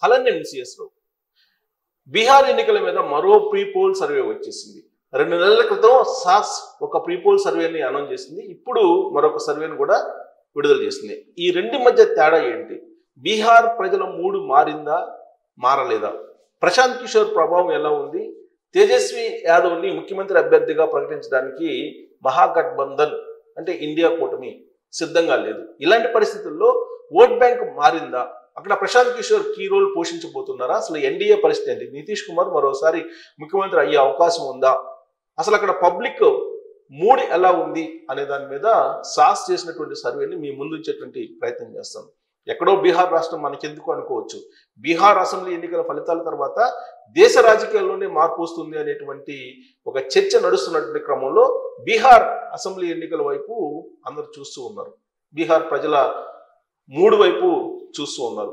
అలానే MCS లో బీహార్ ఎన్నికల మీద మరో ప్రీ పోల్ సర్వే వచ్చేసింది. 2 నెలల క్రితం సాస్ ఒక ప్రీ పోల్ సర్వేని అనౌన్స్ చేసింది. ఇప్పుడు మరొక సర్వేని కూడా విడుదల చేసింది. ఈ రెండి మధ్య తేడా ఏంటి? బీహార్ ప్రజల మూడు మారిందా, మారలేదా? ప్రశాంత్ కిషోర్ ప్రభావం ఎలా ఉంది? తేజస్వి యాదవ్ని ముఖ్యమంత్రి అభ్యర్థిగా ప్రకటించడానికి మహాగఠబంధన్ అంటే ఇండియా కూటమి సిద్ధంగా లేదు. ఇలాంటి పరిస్థితుల్లో ఓట్ బ్యాంక్ మారిందా? అక్కడ ప్రశాంత్ కిషోర్ కీ రోల్ పోషించబోతున్నారా? అసలు ఎన్డీఏ పరిస్థితి ఏంటి? నితీష్ కుమార్ మరోసారి ముఖ్యమంత్రి అయ్యే అవకాశం ఉందా? అసలు అక్కడ పబ్లిక్ మూడ్ ఎలా ఉంది అనే దాని మీద సాస్ చేసినటువంటి సర్వేని మీ ముందుంచేటువంటి ప్రయత్నం చేస్తాను. ఎక్కడో బీహార్ రాష్ట్రం మనకెందుకు అనుకోవచ్చు. బీహార్ అసెంబ్లీ ఎన్నికల ఫలితాల తర్వాత దేశ రాజకీయాల్లోనే మార్పు వస్తుంది అనేటువంటి ఒక చర్చ నడుస్తున్నటువంటి క్రమంలో బీహార్ అసెంబ్లీ ఎన్నికల వైపు అందరూ చూస్తూ ఉన్నారు. బీహార్ ప్రజల మూడు వైపు చూస్తూ ఉన్నారు.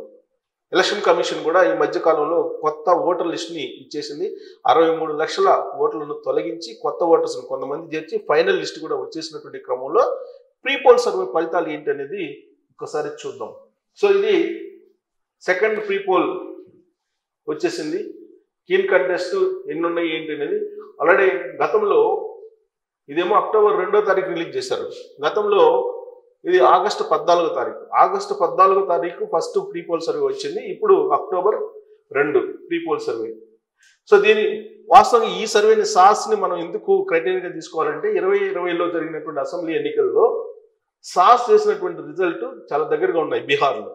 ఎలక్షన్ కమిషన్ కూడా ఈ మధ్య కాలంలో కొత్త ఓటర్ లిస్ట్ని ఇచ్చేసింది. 63 లక్షల ఓట్లను తొలగించి కొత్త ఓటర్స్ని కొంతమంది చేర్చి ఫైనల్ లిస్ట్ కూడా వచ్చేసినటువంటి క్రమంలో ప్రీ పోల్ సర్వే ఫలితాలు ఏంటి అనేది ఒకసారి చూద్దాం. సో ఇది సెకండ్ ప్రీ పోల్ వచ్చేసింది. కీన్ కంటెస్ట్ ఎన్ని ఉన్నాయి ఏంటి అనేది ఆల్రెడీ గతంలో ఇదేమో అక్టోబర్ 2వ తారీఖు రిలీజ్ చేశారు. గతంలో ఇది ఆగస్టు 14వ తారీఖు. ఆగస్టు 14వ తారీఖు ఫస్ట్ ప్రీ పోల్ సర్వే వచ్చింది. ఇప్పుడు October 2 pre poll survey. So దీని వాస్తవంగా ఈ సర్వేని సాస్ని మనం ఎందుకు క్రైటీరియాగా తీసుకోవాలంటే 2020లో జరిగినటువంటి అసెంబ్లీ ఎన్నికల్లో సాస్ చేసినటువంటి రిజల్ట్ చాలా దగ్గరగా ఉన్నాయి బీహార్లో.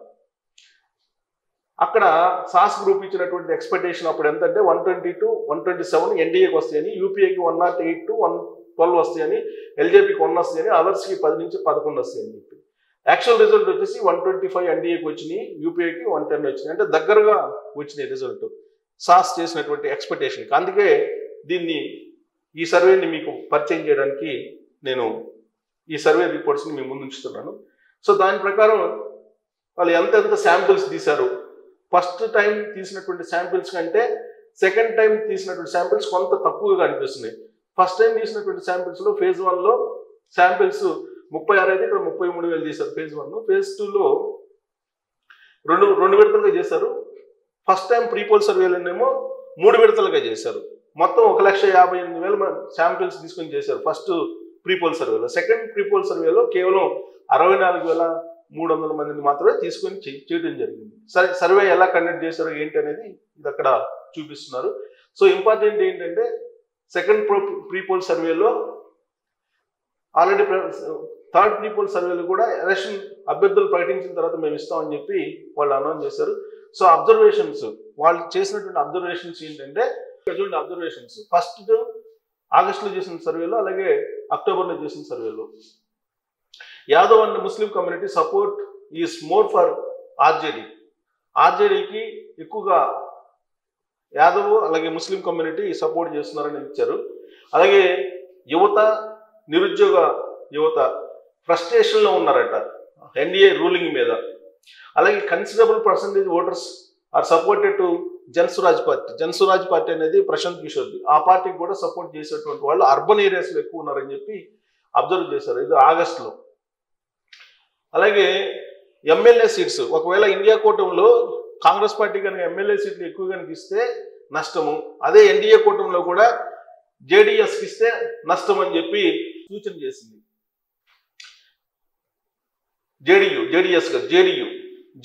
అక్కడ సాస్ గ్రూప్ ఇచ్చినటువంటి ఎక్స్పెక్టేషన్ అప్పుడు ఎంత అంటే 122, 127 ఎన్డీఏకి వస్తాయని, యూపీఏకి 108 to 112 వస్తాయని, ఎల్జేపీకి 1 వస్తాయని, అదర్స్కి 10 నుంచి 11 వస్తాయని చెప్పి. యాక్చువల్ రిజల్ట్ వచ్చేసి 125 ఎన్డీఏకి వచ్చినాయి, యూపీఏకి 110 వచ్చినాయి. అంటే దగ్గరగా వచ్చినాయి రిజల్ట్ సాస్ చేసినటువంటి ఎక్స్పెక్టేషన్కి. అందుకే ఈ సర్వేని మీకు పరిచయం చేయడానికి నేను ఈ సర్వే రిపోర్ట్స్ని మీ ముందు ఉంచుతున్నాను. సో దాని ప్రకారం వాళ్ళు ఎంత శాంపిల్స్ తీశారు, ఫస్ట్ టైం తీసినటువంటి శాంపిల్స్ కంటే సెకండ్ టైం తీసినటువంటి శాంపిల్స్ కొంత తక్కువగా అనిపిస్తున్నాయి. ఫస్ట్ టైం తీసినటువంటి శాంపిల్స్లో ఫేజ్ 1లో శాంపిల్స్ 36 అయితే ఇక్కడ 33,000 చేశారు ఫేజ్ 1. ఫేజ్ 2లో రెండు విడతలుగా చేశారు. ఫస్ట్ టైం ప్రీ పోల్ సర్వేలోనేమో 3 విడతలుగా చేశారు. మొత్తం 1,58,000 శాంపిల్స్ తీసుకొని చేశారు ఫస్ట్ ప్రీ పోల్ సర్వేలో. సెకండ్ ప్రీ పోల్ సర్వేలో కేవలం 64,300 మందిని మాత్రమే తీసుకొని చేయడం జరిగింది. సర్వే ఎలా కండక్ట్ చేశారో ఏంటి అనేది ఇది అక్కడ చూపిస్తున్నారు. సో ఇంపార్టెంట్ ఏంటంటే సెకండ్ ప్రీ పోల్ సర్వేలో ఆల్రెడీ థర్డ్ ప్రీ పోల్ సర్వేలో కూడా ఎలక్షన్ అభ్యర్థులు ప్రకటించిన తర్వాత మేము ఇస్తామని చెప్పి వాళ్ళు అనౌన్స్ చేశారు. సో అబ్జర్వేషన్స్ వాళ్ళు చేసినటువంటి అబ్జర్వేషన్స్ ఏంటంటే చూడండి, అబ్జర్వేషన్స్ ఫస్ట్ ఆగస్టులో చేసిన సర్వేలో అలాగే అక్టోబర్లో చేసిన సర్వేలో Yadav and Muslim community support is more for RJD. ఆర్జేడీకి ఎక్కువగా యాదవ్ అలాగే ముస్లిం కమ్యూనిటీ సపోర్ట్ చేస్తున్నారని ఇచ్చారు. అలాగే యువత, నిరుద్యోగ యువత ఫ్రస్ట్రేషన్లో ఉన్నారట ఎన్డీఏ రూలింగ్ మీద. అలాగే considerable percentage voters are supported to Jansuraaj party. Jansuraaj party అనేది ప్రశాంత్ కిషోర్ది. ఆ పార్టీకి కూడా సపోర్ట్ చేసేటువంటి వాళ్ళు అర్బన్ ఏరియాస్లో ఎక్కువ ఉన్నారని చెప్పి అబ్జర్వ్ చేశారు. ఇది ఆగస్టులో. అలాగే ఎమ్మెల్యే సీట్స్ ఒకవేళ ఇండియా కూటమిలో కాంగ్రెస్ పార్టీ కనుక ఎమ్మెల్యే సీట్లు ఎక్కువ కనుక ఇస్తే నష్టము, అదే ఎన్డీఏ కూటమిలో కూడా జేడీఎస్కి ఇస్తే నష్టం అని చెప్పి సూచన చేసింది.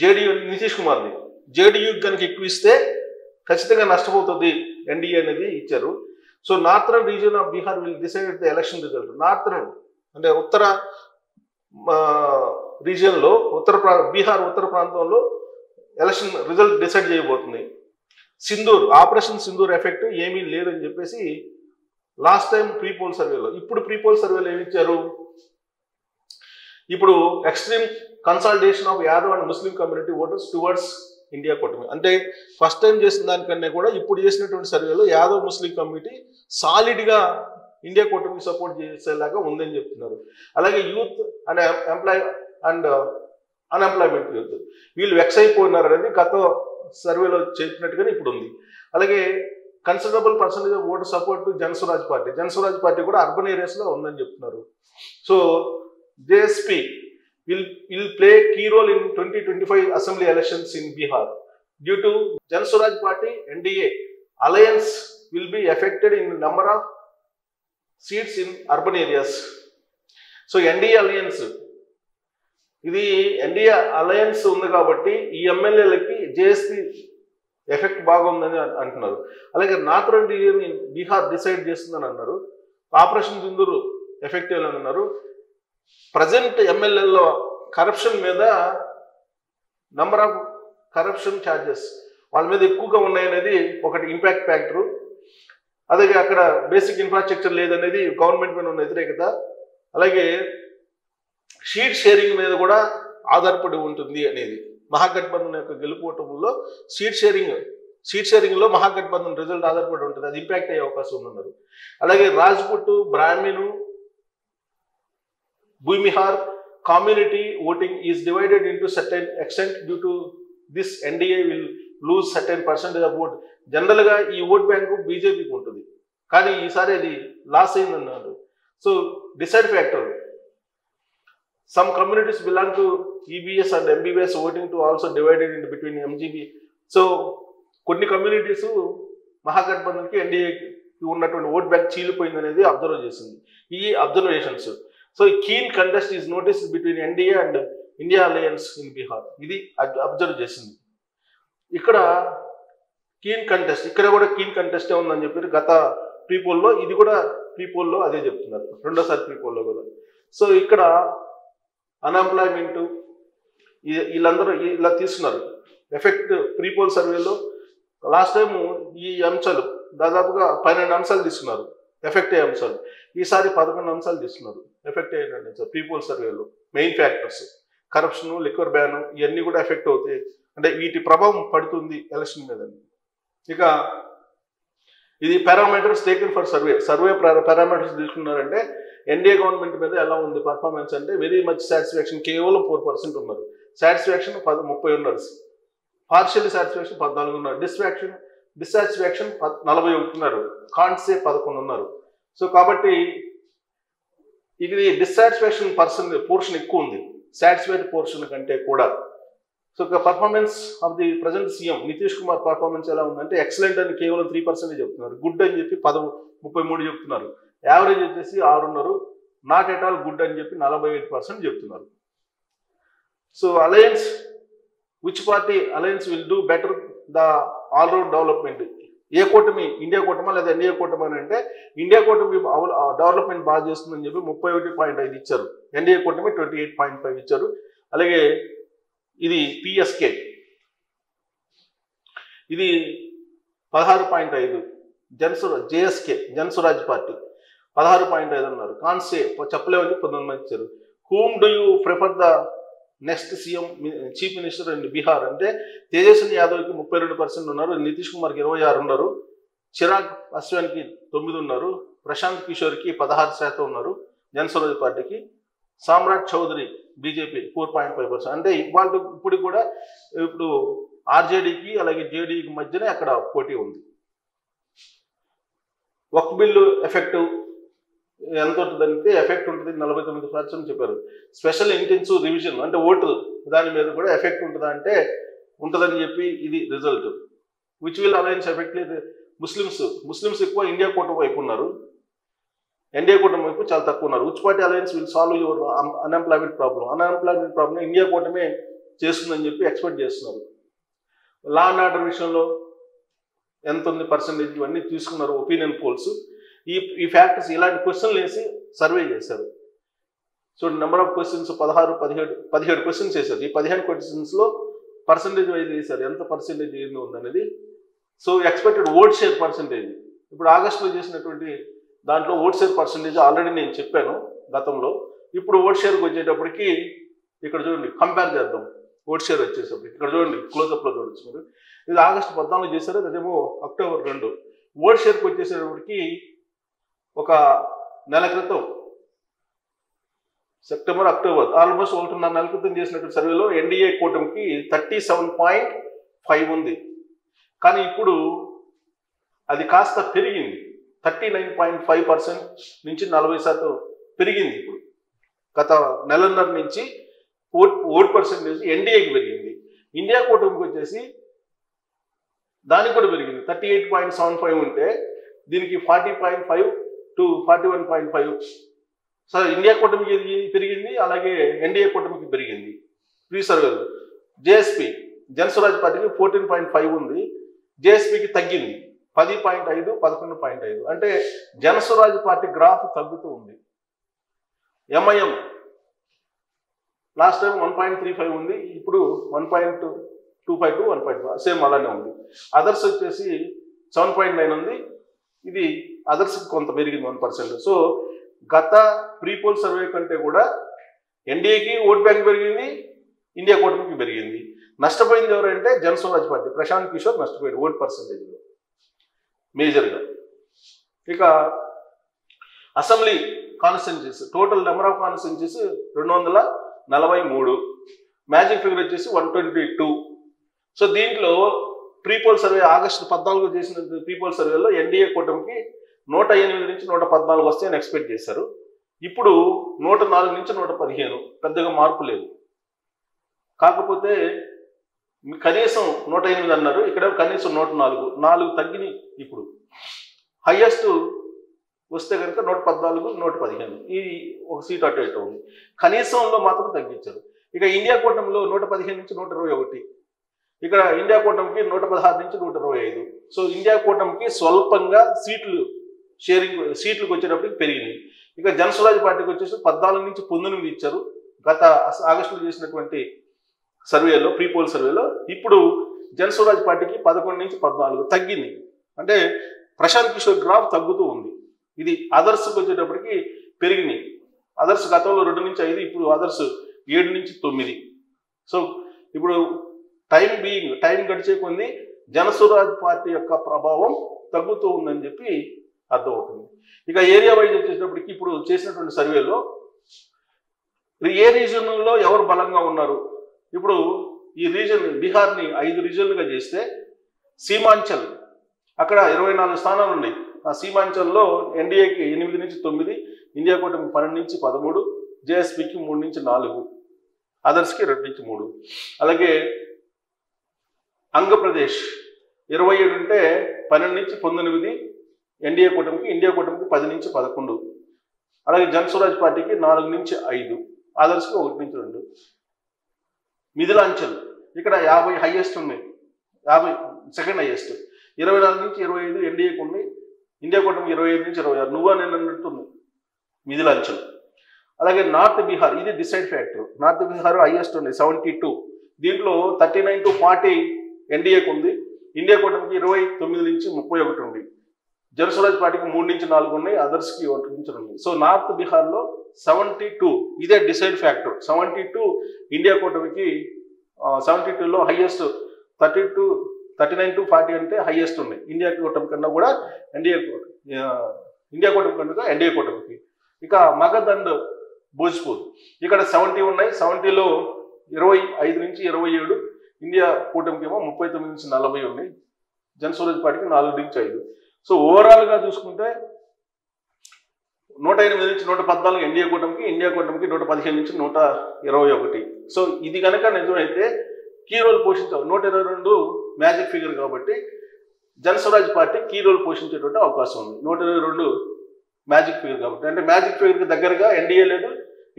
జేడీయూ నితీష్ కుమార్ది. జేడీయూ కనుక ఎక్కువ ఇస్తే ఖచ్చితంగా నష్టపోతుంది ఎన్డీఏ అనేది ఇచ్చారు. So northern region of Bihar will decide the election result. Northern అంటే ఉత్తర రీజియన్లో బీహార్ ఉత్తర ప్రాంతంలో ఎలక్షన్ రిజల్ట్ డిసైడ్ చేయబోతుంది. ఆపరేషన్ సింధూర్ ఎఫెక్ట్ ఏమీ లేదని చెప్పేసి లాస్ట్ టైం ప్రీ పోల్ సర్వేలో. ఇప్పుడు ప్రీ పోల్ సర్వేలో ఏమి ఇచ్చారు? ఇప్పుడు extreme consolidation of Yadav and Muslim community voters towards India కూటమి. అంటే ఫస్ట్ టైం చేసిన దానికన్నా కూడా ఇప్పుడు చేసినటువంటి సర్వేలో యాదవ్ ముస్లిం కమ్యూనిటీ సాలిడ్గా ఇండియా కూటమికి సపోర్ట్ చేసేలాగా ఉందని చెప్తున్నారు. అలాగే యూత్ అండ్ అన్ఎంప్లాయ్మెంట్ యూత్ వీళ్ళు వెక్స్ అయిపోయినారు అనేది గత సర్వేలో చెప్పినట్టుగానే ఇప్పుడు ఉంది. అలాగే considerable percentage of voter support to Jansuraaj party. Jansuraaj party కూడా అర్బన్ ఏరియాస్లో ఉందని చెప్తున్నారు. So JSP will play key role in 2025 assembly elections in Bihar. Due to Jan Swaraj party NDA alliance will be affected in number of seats in urban areas. So NDA alliance, ఇది NDA alliance ఉంది కాబట్టి ఈ ఎమ్మెల్యేలకి JSP effect బాగుందని అంటున్నారు. అలాగే northern region Bihar decide చేస్తుందని అన్నారు. ఆపరేషన్ సింధూర్ ఎఫెక్ట్ అయ్యాలని అన్నారు. ప్రజెంట్ ఎమ్మెల్యేలో కరప్షన్ మీద నంబర్ ఆఫ్ కరప్షన్ ఛార్జెస్ వాళ్ళ మీద ఎక్కువగా ఉన్నాయనేది ఒకటి ఇంపాక్ట్ ఫ్యాక్టరు. అలాగే అక్కడ బేసిక్ ఇన్ఫ్రాస్ట్రక్చర్ లేదనేది గవర్నమెంట్ మీద ఉన్న వ్యతిరేకత. అలాగే షీట్ షేరింగ్ మీద కూడా ఆధారపడి ఉంటుంది అనేది. మహాగఠబంధన్ యొక్క గెలుపోవటంలో సీట్ షేరింగ్లో మహాగఠబంధన్ రిజల్ట్ ఆధారపడి ఉంటుంది, అది ఇంపాక్ట్ అయ్యే అవకాశం ఉందన్నారు. అలాగే రాజ్పుట్, బ్రాహ్మణు, Bhumihar community voting is divided into certain extent. Due to this NDA will lose certain percentage of vote. General గా ఈ ఓట్ బ్యాంకు బీజేపీకి ఉంటుంది, కానీ ఈసారి అది లాస్ అయిందన్నారు. So decide factor, some communities belong to EBS and MBBS voting to also divided in between MGB. So కొన్ని communities మహాగఠబంధన్కి ఎన్డీఏకి ఉన్నటువంటి ఓట్ బ్యాంక్ చీలిపోయింది అనేది అబ్జర్వ్ చేసింది. ఈ observations. So keen contest is notice between NDA and India alliance in Bihar, ఇది observe చేసింది. ఇక్కడ కీన్ కంటెస్ట్, ఇక్కడ కూడా కీన్ కంటెస్టే ఉందని చెప్పి గత ప్రీపోల్లో, ఇది కూడా ప్రీపోల్లో అదే చెప్తున్నారు, రెండోసారి ప్రీపోల్లో కూడా. సో ఇక్కడ అన్ఎంప్లాయ్మెంట్ వీళ్ళందరూ ఇలా తీసుకున్నారు ఎఫెక్ట్. ప్రీపోల్ సర్వేలో లాస్ట్ టైం ఈ అంశాలు దాదాపుగా 12 అంశాలు తీసుకున్నారు ఎఫెక్ట్ అయ్యే అంశాలు. ఈసారి 11 అంశాలు తీసుకున్నారు ఎఫెక్ట్ అయ్యేటండి సార్. పీపుల్ సర్వేలో main factors corruption, liquor ban, ఇవన్నీ కూడా ఎఫెక్ట్ అవుతాయి, అంటే వీటి ప్రభావం పడుతుంది ఎలక్షన్ మీద. ఇక ఇది parameters taken for survey parameters తీసుకున్నారంటే ఎన్డీఏ గవర్నమెంట్ మీద ఎలా ఉంది పర్ఫార్మెన్స్ అంటే వెరీ మచ్ సాటిస్ఫాక్షన్ కేవలం 4% ఉన్నారు. సాటిస్ఫాక్షన్ 30 ఉన్నారు. పార్షియల్ సాటిస్ఫాక్షన్ 14 ఉన్నారు. డిస్సాటిస్ఫాక్షన్ 41 ఉన్నారు. కాన్సే 11 ఉన్నారు. సో కాబట్టి ఇది డిస్సాటిస్ఫాక్షన్ పోర్షన్ ఎక్కువ ఉంది సాటిస్ఫైడ్ పోర్షన్ కంటే కూడా. So performance of the present CM Nitish Kumar performance ఎలా ఉందంటే ఎక్సలెంట్ అని కేవలం 3% చెప్తున్నారు, గుడ్ అని చెప్పి 33 చెప్తున్నారు, యావరేజ్ వచ్చేసి 6 ఉన్నారు, నాట్ ఎట్ ఆల్ గుడ్ అని చెప్పి 48% చెప్తున్నారు. So alliance, which party alliance will do better the all round development? ఏ కూటమి, ఇండియా కూటమా లేదా ఎన్డీఏ కూటమి అని అంటే ఇండియా కూటమి డెవలప్మెంట్ బాగా చేస్తుందని చెప్పి 31.5 ఇచ్చారు, ఎన్డీఏ కూటమి 28.5 ఇచ్చారు. అలాగే ఇది పిఎస్కే ఇది 16.5, జేఎస్కే జన్ స్వరాజ్ పార్టీ 16.5 అన్నారు. కాన్సే చెప్పలేమని 19 మంది ఇచ్చారు. Whom do you prefer the next CM chief minister in Bihar అంటే తేజస్వి యాదవ్కి 32% ఉన్నారు, నితీష్ కుమార్కి 26 ఉన్నారు, చిరాగ్ పాస్వాన్కి 9 ఉన్నారు, ప్రశాంత్ కిషోర్కి 16% ఉన్నారు జన్ స్వరాజ్ పార్టీకి, సామ్రాట్ చౌదరి బీజేపీ 4.5%. అంటే ఇప్పుడు కూడా ఇప్పుడు ఆర్జేడీకి అలాగే జేడీకి మధ్యనే అక్కడ పోటీ ఉంది. వక్ఫ్ బిల్లు ఎఫెక్ట్ ఎంత ఉంటుందంటే ఎఫెక్ట్ ఉంటుంది 49% చెప్పారు. స్పెషల్ ఇంటెన్సివ్ రివిజన్ అంటే ఓటు దాని మీద కూడా ఎఫెక్ట్ ఉంటుందా అంటే ఉంటుందని చెప్పి ఇది result. Which will alliance effect Muslims ఎక్కువ ఇండియా కూటమి వైపు ఉన్నారు, ఎన్డీఏ కూటమి వైపు చాలా తక్కువ ఉన్నారు. Which party alliance will solve your unemployment problem India కూటమే చేస్తుందని చెప్పి ఎక్స్పెక్ట్ చేస్తున్నారు. లా అండ్ ఆర్డర్ విషయంలో ఎంత ఉంది పర్సెంటేజ్ ఇవన్నీ తీసుకున్నారు ఒపీనియన్ పోల్స్. ఈ ఫ్యాక్టర్స్ ఇలాంటి క్వశ్చన్లు వేసి సర్వే చేశారు. So number of questions 17 questions వేశారు. ఈ 15 క్వశ్చన్స్లో పర్సంటేజ్ వైజ్ వేశారు, ఎంత పర్సెంటేజ్ ఏంది ఉందనేది. So expected vote share percentage ఇప్పుడు ఆగస్టులో చేసినటువంటి దాంట్లో ఓట్ షేర్ పర్సంటేజ్ ఆల్రెడీ నేను చెప్పాను గతంలో. ఇప్పుడు ఓట్ షేర్కి వచ్చేటప్పటికి ఇక్కడ చూడండి, కంపేర్ చేద్దాం. ఓట్ షేర్ వచ్చేటప్పటికి ఇక్కడ చూడండి, క్లోజప్లో చూడొచ్చు మీరు. ఇది ఆగస్టు 14 చేశారు, అదేమో అక్టోబర్ 2. ఓట్ షేర్కి వచ్చేసేటప్పటికి ఒక నెల క్రితం సెప్టెంబర్ అక్టోబర్ ఆల్మోస్ట్ 1.5 నెలల క్రితం చేసినటువంటి సర్వేలో ఎన్డీఏ కూటమికి 37.5 ఉంది. కానీ ఇప్పుడు అది కాస్త పెరిగింది, 39.5% నుంచి 40% పెరిగింది. ఇప్పుడు గత నెలన్నర నుంచి ఓట్ పర్సెంటేజ్ ఎన్డీఏకి పెరిగింది. ఇండియా కూటమికి వచ్చేసి దానికి కూడా పెరిగింది. 38.75 ఉంటే దీనికి 40.5 to 41.5. సో ఇండియా కూటమికి పెరిగింది, అలాగే ఎన్డీఏ కూటమికి పెరిగింది ప్రీ సర్వేలు. జేఎస్పీ జనస్వరాజ్ పార్టీకి 14.5 ఉంది, జేఎస్పీకి తగ్గింది 10.5, 11.5. అంటే జనస్వరాజ్ పార్టీ గ్రాఫ్ తగ్గుతూ ఉంది. ఎంఐఎం లాస్ట్ టైం 1.35 ఉంది, ఇప్పుడు 1.25 to 1.5 సేమ్ అలానే ఉంది. అదర్స్ వచ్చేసి 7.9 ఉంది, ఇది అదర్స్కి కొంత పెరిగింది 1%. సో గత ప్రీపోల్ సర్వే కంటే కూడా ఎన్డీఏకి ఓట్ బ్యాంక్ పెరిగింది, ఇండియా కూటమికి పెరిగింది. నష్టపోయింది ఎవరంటే జనస్వరాజ్ పార్టీ, ప్రశాంత్ కిషోర్ నష్టపోయాడు ఓట్ పర్సంటేజ్లో మేజర్గా. ఇక assembly constituencies total number of constituencies 243, magic figure వచ్చేసి 122. సో దీంట్లో ప్రీపోల్ సర్వే ఆగస్టు 14 చేసిన ప్రీపోల్ సర్వేలో ఎన్డీఏ కూటమికి 108 నుంచి 114 వస్తాయని ఎక్స్పెక్ట్ చేశారు. ఇప్పుడు 104 నుంచి 115, పెద్దగా మార్పు లేదు. కాకపోతే కనీసం 108 అన్నారు, ఇక్కడ కనీసం 104 తగ్గినాయి. ఇప్పుడు హైయెస్ట్ వస్తే కనుక 114, 115, ఈ ఒక సీట్ అటు ఇటు ఉంది. కనీసంలో మాత్రం తగ్గించారు. ఇక ఇండియా కూటమిలో 115 నుంచి 121, ఇక్కడ ఇండియా కూటమికి 116 నుంచి 125. సో ఇండియా కూటమికి స్వల్పంగా సీట్లకు వచ్చేటప్పటికి పెరిగినాయి. ఇక జనస్వరాజ్ పార్టీకి వచ్చేసి 14 నుంచి 19 ఇచ్చారు గత ఆగస్టులో చేసినటువంటి సర్వేలో, ప్రీపోల్ సర్వేలో. ఇప్పుడు జనస్వరాజ్ పార్టీకి 11 నుంచి 14 తగ్గింది. అంటే ప్రశాంత్ కిషోర్ గ్రాఫ్ తగ్గుతూ ఉంది. ఇది అదర్స్కి వచ్చేటప్పటికి పెరిగినాయి. అదర్స్ గతంలో 2 నుంచి 5, ఇప్పుడు అదర్స్ 7 నుంచి 9. సో ఇప్పుడు టైం గడిచే కొన్ని జనస్వరాజ్ పార్టీ యొక్క ప్రభావం తగ్గుతూ ఉందని చెప్పి అర్థమవుతుంది. ఇక ఏరియా వైజ్ వచ్చేటప్పటికి ఇప్పుడు చేసినటువంటి సర్వేలో ఏ రీజన్లో ఎవరు బలంగా ఉన్నారు, ఇప్పుడు ఈ రీజన్ బీహార్ని 5 రీజన్లుగా చేస్తే సీమాంచల్ అక్కడ 24 స్థానాలు ఉన్నాయి. ఆ సీమాంచల్లో ఎన్డీఏకి 8 నుంచి 9, ఇండియా కూటమికి 12 నుంచి 13, జేఎస్పీకి 3 నుంచి 4, అదర్స్కి 2 నుంచి 3. అలాగే ఆంధ్రప్రదేశ్ 27 ఉంటే 12 నుంచి 19 ఎన్డీఏ కూటమికి, ఇండియా కూటమికి 10 నుంచి 11. అలాగే జనస్వరాజ్ పార్టీకి 4 నుంచి 5, అదర్స్కి 1 నుంచి 2. మిథిలాంచల్ ఇక్కడ 50 హైయెస్ట్ ఉన్నాయి, 50 సెకండ్ హైయెస్ట్. 24 నుంచి 25 ఎన్డీఏకి ఉన్నాయి, ఇండియా కూటమికి 25 నుంచి 26. నువ్వా నేను అన్నట్టుంది మిథిలాంచల్. అలాగే నార్త్ బీహార్, ఇది decide factor. North Bihar highest ఉన్నాయి 72. దీంట్లో 39 to 40 ఎన్డీఏకి ఉంది, ఇండియా కూటమికి 29 నుంచి 31 ఉంది. జనస్వరాజ్ పార్టీకి 3 నుంచి 4 ఉన్నాయి, అదర్స్కి 1 నుంచి 2. సో నార్త్ బీహార్లో 72, ఇదే డిసైడ్ ఫ్యాక్టర్. 72 ఇండియా కూటమికి 72లో హైయెస్ట్ 39 to 40 అంటే హైయెస్ట్ ఉన్నాయి. ఇండియా కూటమి కన్నా కూడా ఇండియా కూటమి కన్నా ఎన్డీఏ కూటమికి. ఇక మగధ్ అండ్ భోజ్పూర్ ఇక్కడ 70 ఉన్నాయి, 70లో 25 నుంచి 27, ఇండియా కూటమికి ఏమో 39 నుంచి 40 ఉన్నాయి, జనస్వరాజ్ పార్టీకి 4 నుంచి 5. సో ఓవరాల్గా చూసుకుంటే 108 నుంచి 114 ఎన్డీఏ కూటమికి, ఇండియా కూటమికి 115 నుంచి 121. సో ఇది కనుక నిజమైతే కీ రోల్ 122 మ్యాజిక్ ఫిగర్ కాబట్టి జనస్వరాజ్ పార్టీ కీ రోల్ పోషించేటువంటి అవకాశం ఉంది. 122 మ్యాజిక్ ఫిగర్ కాబట్టి, అంటే మ్యాజిక్ ఫిగర్కి దగ్గరగా ఎన్డీఏ లేదు,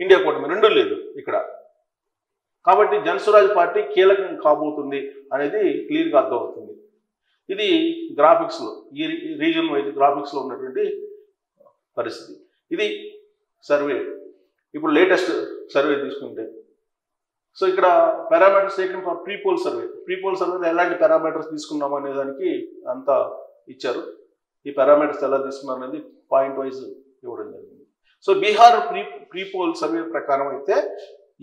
ఇండియా కూటమి 2 లేదు ఇక్కడ. కాబట్టి జనస్వరాజ్ పార్టీ కీలకం కాబోతుంది అనేది క్లియర్గా అర్థమవుతుంది. ఇది గ్రాఫిక్స్లో, ఈ రీజన్ వైజ్ గ్రాఫిక్స్లో ఉన్నటువంటి పరిస్థితి. ఇది సర్వే. ఇప్పుడు లేటెస్ట్ సర్వే తీసుకుంటే, సో ఇక్కడ parameters taken for prepoll survey. Prepoll సర్వేలో ఎలాంటి పారామీటర్స్ తీసుకున్నాం అనే దానికి అంతా ఇచ్చారు. ఈ పారామీటర్స్ ఎలా తీసుకున్నారు అనేది పాయింట్ వైజ్ ఇవ్వడం జరిగింది. సో బీహార్ ప్రీపోల్ సర్వే ప్రకారం అయితే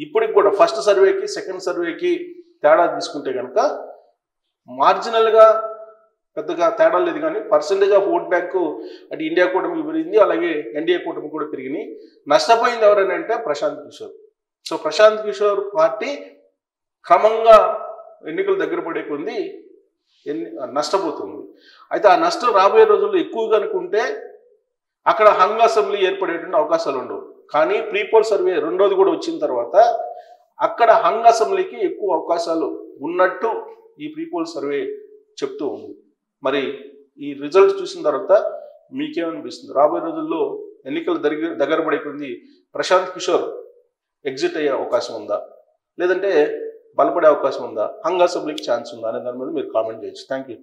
ఇప్పటికి కూడా ఫస్ట్ సర్వేకి సెకండ్ సర్వేకి తేడా తీసుకుంటే కనుక మార్జినల్గా పెద్దగా తేడా లేదు, కానీ పర్సంటేజ్ ఆఫ్ ఓట్ బ్యాంకు అటు ఇండియా కూటమికి పెరిగింది, అలాగే ఎన్డీఏ కూటమి కూడా పెరిగినాయి. నష్టపోయింది ఎవరైనా అంటే ప్రశాంత్ కిషోర్. సో ప్రశాంత్ కిషోర్ పార్టీ క్రమంగా ఎన్నికలు దగ్గర పడే కొంది నష్టపోతుంది. అయితే ఆ నష్టం రాబోయే రోజుల్లో ఎక్కువగా అనుకుంటే అక్కడ హంగ్ అసెంబ్లీ ఏర్పడేటువంటి అవకాశాలు ఉండవు. కానీ ప్రీపోల్ సర్వే రెండోది కూడా వచ్చిన తర్వాత అక్కడ హంగ్ అసెంబ్లీకి ఎక్కువ అవకాశాలు ఉన్నట్టు ఈ ప్రీపోల్ సర్వే చెప్తూ ఉంది. మరి ఈ రిజల్ట్ చూసిన తర్వాత మీకేమనిపిస్తుంది? రాబోయే రోజుల్లో ఎన్నికలు దగ్గర పడిపోయింది, ప్రశాంత్ కిషోర్ ఎగ్జిట్ అయ్యే అవకాశం ఉందా, లేదంటే బలపడే అవకాశం ఉందా, హంగ్ అసెంబ్లీకి ఛాన్స్ ఉందా అనే దాని మీద మీరు కామెంట్ చేయొచ్చు. Thank you.